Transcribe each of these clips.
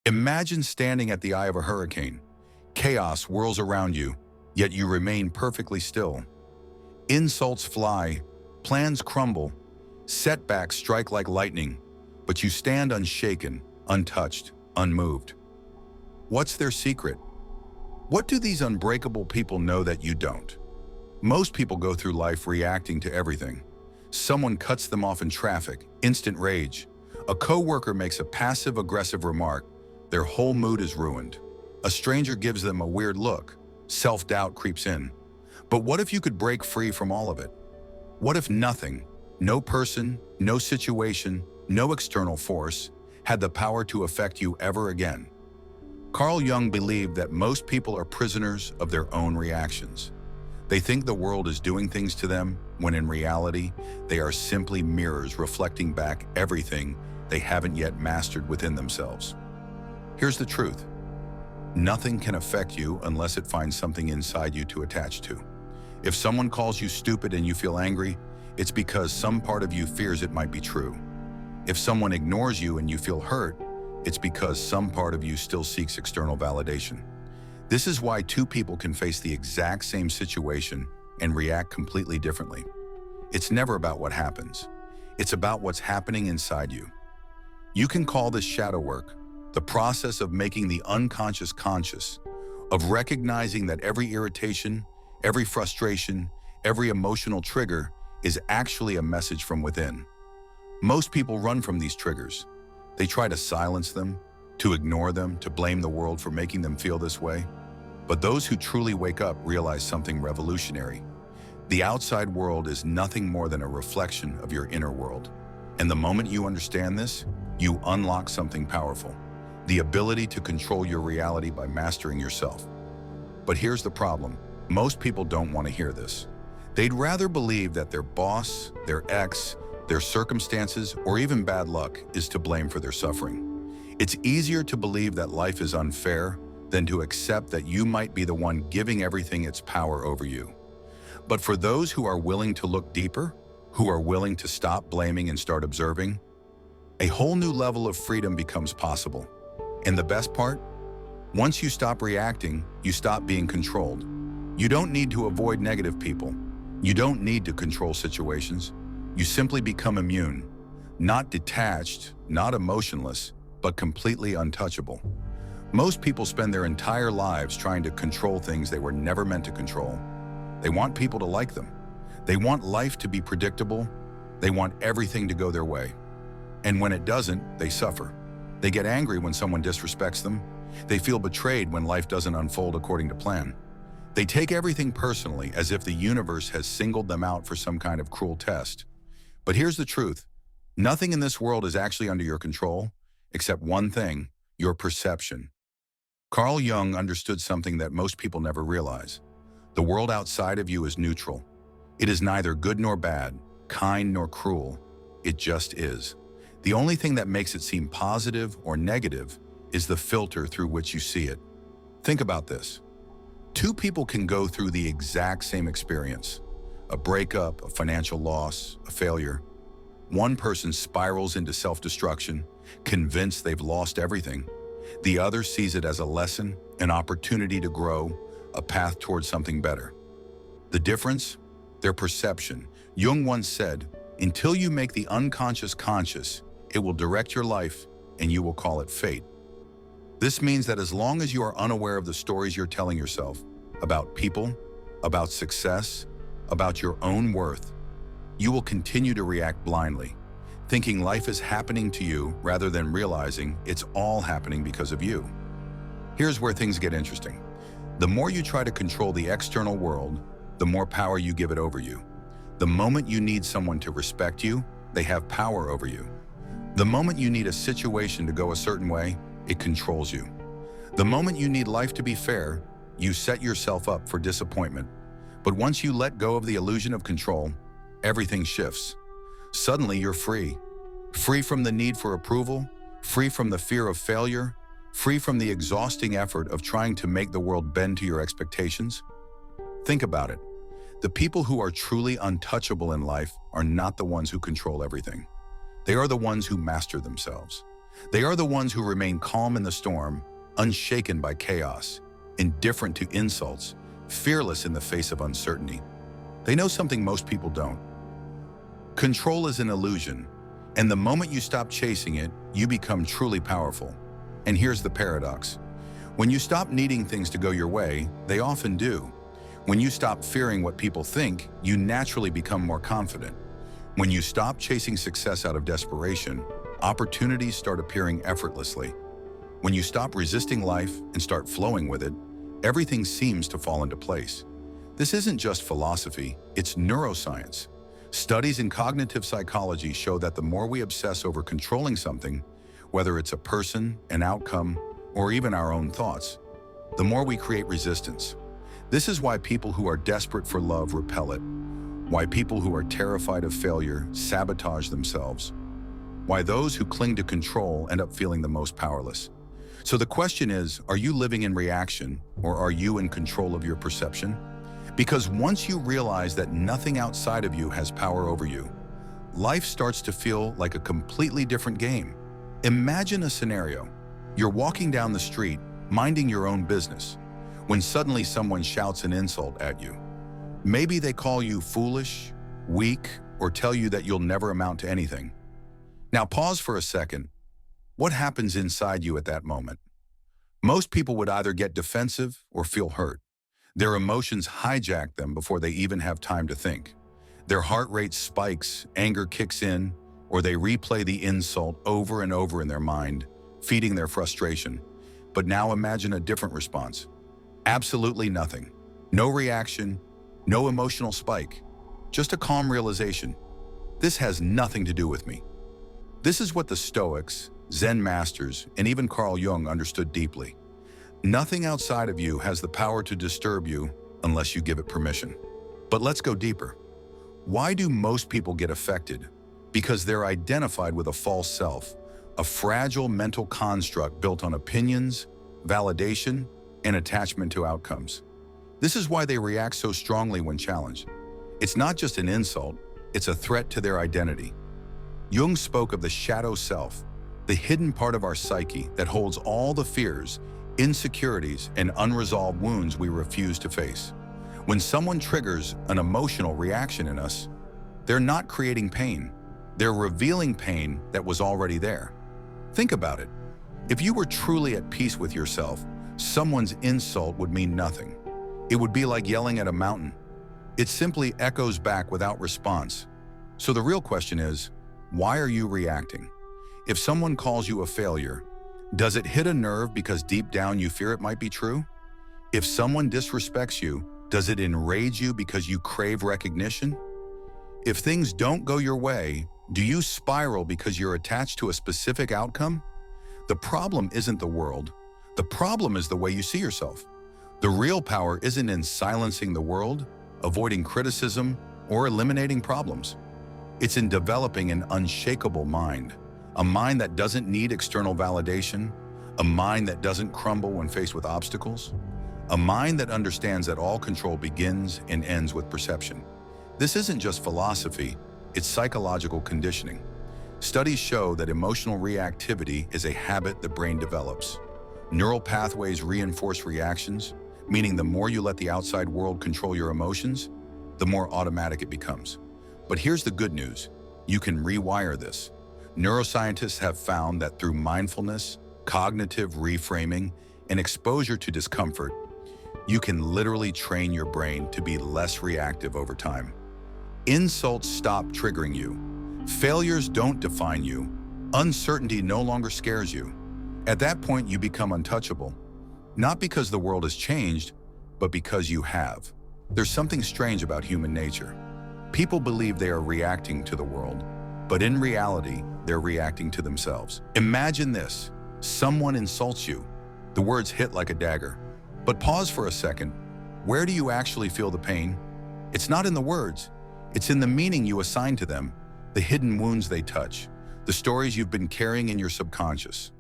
Imagine standing at the eye of a hurricane. Chaos whirls around you, yet you remain perfectly still. Insults fly, plans crumble, setbacks strike like lightning, but you stand unshaken, untouched, unmoved. What's their secret? What do these unbreakable people know that you don't? Most people go through life reacting to everything. Someone cuts them off in traffic, instant rage. A coworker makes a passive-aggressive remark, their whole mood is ruined. A stranger gives them a weird look, self-doubt creeps in. But what if you could break free from all of it? What if nothing, no person, no situation, no external force, had the power to affect you ever again? Carl Jung believed that most people are prisoners of their own reactions. They think the world is doing things to them, when in reality, they are simply mirrors reflecting back everything they haven't yet mastered within themselves. Here's the truth. Nothing can affect you unless it finds something inside you to attach to. If someone calls you stupid and you feel angry, it's because some part of you fears it might be true. If someone ignores you and you feel hurt, it's because some part of you still seeks external validation. This is why two people can face the exact same situation and react completely differently. It's never about what happens. It's about what's happening inside you. You can call this shadow work, the process of making the unconscious conscious, of recognizing that every irritation, every frustration, every emotional trigger is actually a message from within. Most people run from these triggers. They try to silence them, to ignore them, to blame the world for making them feel this way. But those who truly wake up realize something revolutionary. The outside world is nothing more than a reflection of your inner world. And the moment you understand this, you unlock something powerful, the ability to control your reality by mastering yourself. But here's the problem. Most people don't want to hear this. They'd rather believe that their boss, their ex, their circumstances, or even bad luck is to blame for their suffering. It's easier to believe that life is unfair than to accept that you might be the one giving everything its power over you. But for those who are willing to look deeper, who are willing to stop blaming and start observing, a whole new level of freedom becomes possible. And the best part? Once you stop reacting, you stop being controlled. You don't need to avoid negative people. You don't need to control situations. You simply become immune, not detached, not emotionless, but completely untouchable. Most people spend their entire lives trying to control things they were never meant to control. They want people to like them. They want life to be predictable. They want everything to go their way. And when it doesn't, they suffer. They get angry when someone disrespects them. They feel betrayed when life doesn't unfold according to plan. They take everything personally, as if the universe has singled them out for some kind of cruel test. But here's the truth. Nothing in this world is actually under your control, except one thing, your perception. Carl Jung understood something that most people never realize. The world outside of you is neutral. It is neither good nor bad, kind nor cruel. It just is. The only thing that makes it seem positive or negative is the filter through which you see it. Think about this. Two people can go through the exact same experience. A breakup, a financial loss, a failure. One person spirals into self-destruction, convinced they've lost everything. The other sees it as a lesson, an opportunity to grow, a path towards something better. The difference? Their perception. Jung once said, "Until you make the unconscious conscious, it will direct your life and you will call it fate." This means that as long as you are unaware of the stories you're telling yourself about people, about success, about your own worth, you will continue to react blindly, thinking life is happening to you rather than realizing it's all happening because of you. Here's where things get interesting. The more you try to control the external world, the more power you give it over you. The moment you need someone to respect you, they have power over you. The moment you need a situation to go a certain way, it controls you. The moment you need life to be fair, you set yourself up for disappointment. But once you let go of the illusion of control, everything shifts. Suddenly you're free. Free from the need for approval, free from the fear of failure, free from the exhausting effort of trying to make the world bend to your expectations. Think about it. The people who are truly untouchable in life are not the ones who control everything. They are the ones who master themselves. They are the ones who remain calm in the storm, unshaken by chaos, indifferent to insults, fearless in the face of uncertainty. They know something most people don't. Control is an illusion, and the moment you stop chasing it, you become truly powerful. And here's the paradox. When you stop needing things to go your way, they often do. When you stop fearing what people think, you naturally become more confident. When you stop chasing success out of desperation, opportunities start appearing effortlessly. When you stop resisting life and start flowing with it, everything seems to fall into place. This isn't just philosophy, it's neuroscience. Studies in cognitive psychology show that the more we obsess over controlling something, whether it's a person, an outcome, or even our own thoughts, the more we create resistance. This is why people who are desperate for love repel it, why people who are terrified of failure sabotage themselves, why those who cling to control end up feeling the most powerless. So the question is, are you living in reaction, or are you in control of your perception? Because once you realize that nothing outside of you has power over you, life starts to feel like a completely different game. Imagine a scenario. You're walking down the street, minding your own business, when suddenly someone shouts an insult at you. Maybe they call you foolish, weak, or tell you that you'll never amount to anything. Now pause for a second. What happens inside you at that moment? Most people would either get defensive or feel hurt. Their emotions hijack them before they even have time to think. Their heart rate spikes, anger kicks in, or they replay the insult over and over in their mind, feeding their frustration. But now imagine a different response. Absolutely nothing. No reaction, no emotional spike, just a calm realization. This has nothing to do with me. This is what the Stoics, Zen masters, and even Carl Jung understood deeply. Nothing outside of you has the power to disturb you unless you give it permission. But let's go deeper. Why do most people get affected? Because they're identified with a false self, a fragile mental construct built on opinions, validation, and attachment to outcomes. This is why they react so strongly when challenged. It's not just an insult, it's a threat to their identity. Jung spoke of the shadow self, the hidden part of our psyche that holds all the fears, insecurities, and unresolved wounds we refuse to face. When someone triggers an emotional reaction in us, they're not creating pain. They're revealing pain that was already there. Think about it. If you were truly at peace with yourself, someone's insult would mean nothing. It would be like yelling at a mountain. It simply echoes back without response. So the real question is, why are you reacting? If someone calls you a failure, does it hit a nerve because deep down you fear it might be true? If someone disrespects you, does it enrage you because you crave recognition? If things don't go your way, do you spiral because you're attached to a specific outcome? The problem isn't the world. The problem is the way you see yourself. The real power isn't in silencing the world, avoiding criticism, or eliminating problems. It's in developing an unshakable mind, a mind that doesn't need external validation, a mind that doesn't crumble when faced with obstacles, a mind that understands that all control begins and ends with perception. This isn't just philosophy, it's psychological conditioning. Studies show that emotional reactivity is a habit the brain develops. Neural pathways reinforce reactions, meaning the more you let the outside world control your emotions, the more automatic it becomes. But here's the good news. You can rewire this. Neuroscientists have found that through mindfulness, cognitive reframing, and exposure to discomfort, you can literally train your brain to be less reactive over time. Insults stop triggering you. Failures don't define you. Uncertainty no longer scares you. At that point, you become untouchable. Not because the world has changed, but because you have. There's something strange about human nature. People believe they are reacting to the world, but in reality, they're reacting to themselves. Imagine this. Someone insults you. The words hit like a dagger. But pause for a second. Where do you actually feel the pain? It's not in the words. It's in the meaning you assign to them, the hidden wounds they touch, the stories you've been carrying in your subconscious.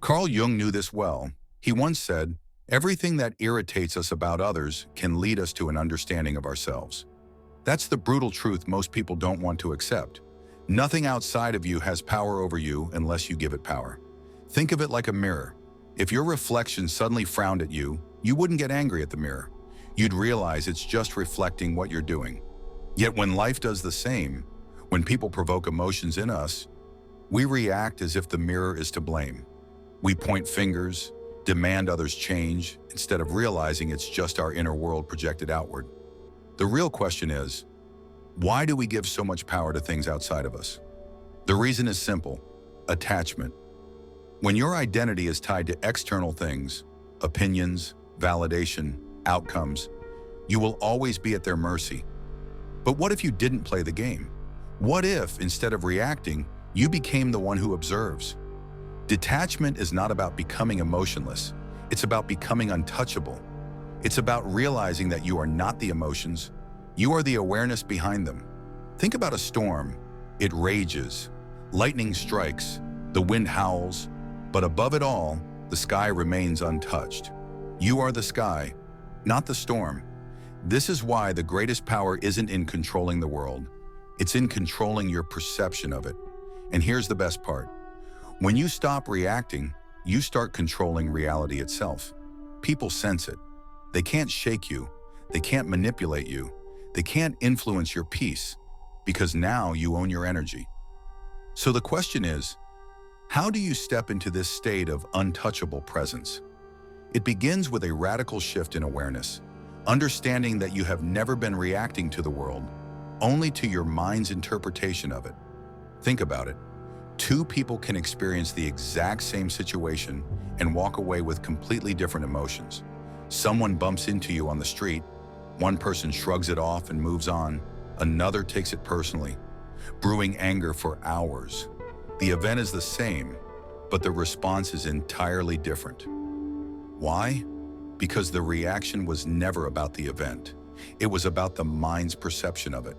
Carl Jung knew this well. He once said, "Everything that irritates us about others can lead us to an understanding of ourselves." That's the brutal truth most people don't want to accept. Nothing outside of you has power over you unless you give it power. Think of it like a mirror. If your reflection suddenly frowned at you, you wouldn't get angry at the mirror. You'd realize it's just reflecting what you're doing. Yet when life does the same, when people provoke emotions in us, we react as if the mirror is to blame. We point fingers, demand others change, instead of realizing it's just our inner world projected outward. The real question is, why do we give so much power to things outside of us? The reason is simple: attachment. When your identity is tied to external things, opinions, validation, outcomes, you will always be at their mercy. But what if you didn't play the game? What if, instead of reacting, you became the one who observes? Detachment is not about becoming emotionless. It's about becoming untouchable. It's about realizing that you are not the emotions. You are the awareness behind them. Think about a storm. It rages. Lightning strikes. The wind howls. But above it all, the sky remains untouched. You are the sky, not the storm. This is why the greatest power isn't in controlling the world. It's in controlling your perception of it. And here's the best part. When you stop reacting, you start controlling reality itself. People sense it. They can't shake you. They can't manipulate you. They can't influence your peace, because now you own your energy. So the question is, how do you step into this state of untouchable presence? It begins with a radical shift in awareness, understanding that you have never been reacting to the world, only to your mind's interpretation of it. Think about it. Two people can experience the exact same situation and walk away with completely different emotions. Someone bumps into you on the street. One person shrugs it off and moves on. Another takes it personally, brewing anger for hours. The event is the same, but the response is entirely different. Why? Because the reaction was never about the event. It was about the mind's perception of it.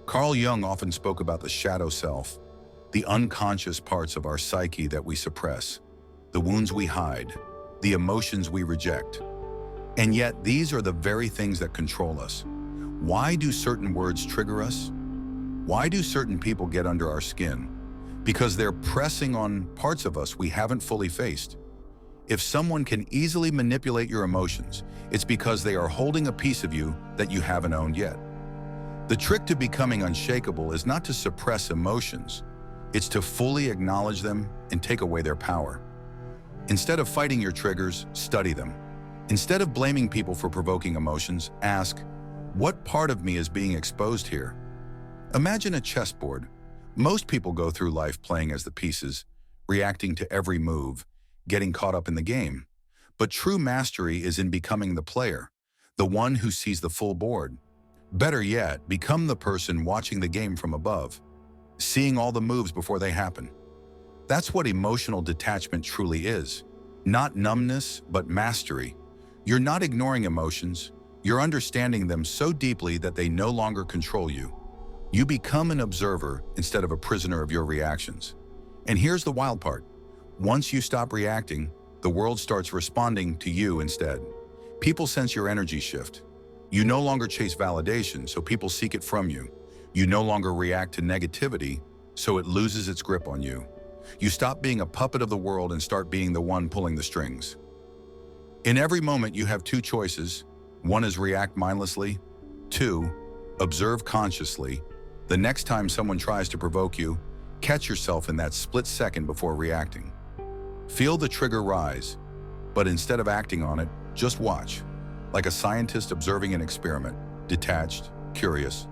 Carl Jung often spoke about the shadow self, the unconscious parts of our psyche that we suppress, the wounds we hide, the emotions we reject. And yet, these are the very things that control us. Why do certain words trigger us? Why do certain people get under our skin? Because they're pressing on parts of us we haven't fully faced. If someone can easily manipulate your emotions, it's because they are holding a piece of you that you haven't owned yet. The trick to becoming unshakable is not to suppress emotions. It's to fully acknowledge them and take away their power. Instead of fighting your triggers, study them. Instead of blaming people for provoking emotions, ask, what part of me is being exposed here? Imagine a chessboard. Most people go through life playing as the pieces, reacting to every move, getting caught up in the game. But true mastery is in becoming the player, the one who sees the full board. Better yet, become the person watching the game from above, seeing all the moves before they happen. That's what emotional detachment truly is. Not numbness, but mastery. You're not ignoring emotions. You're understanding them so deeply that they no longer control you. You become an observer instead of a prisoner of your reactions. And here's the wild part. Once you stop reacting, the world starts responding to you instead. People sense your energy shift. You no longer chase validation, so people seek it from you. You no longer react to negativity, so it loses its grip on you. You stop being a puppet of the world and start being the one pulling the strings. In every moment, you have two choices. One is react mindlessly. Two, observe consciously. The next time someone tries to provoke you, catch yourself in that split second before reacting. Feel the trigger rise, but instead of acting on it, just watch. Like a scientist observing an experiment, detached, curious.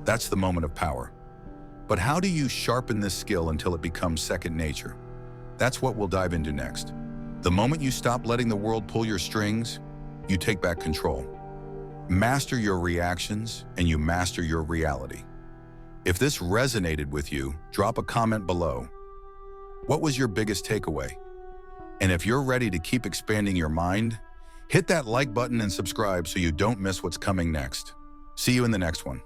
That's the moment of power. But how do you sharpen this skill until it becomes second nature? That's what we'll dive into next. The moment you stop letting the world pull your strings, you take back control. Master your reactions, and you master your reality. If this resonated with you, drop a comment below. What was your biggest takeaway? And if you're ready to keep expanding your mind, hit that like button and subscribe so you don't miss what's coming next. See you in the next one.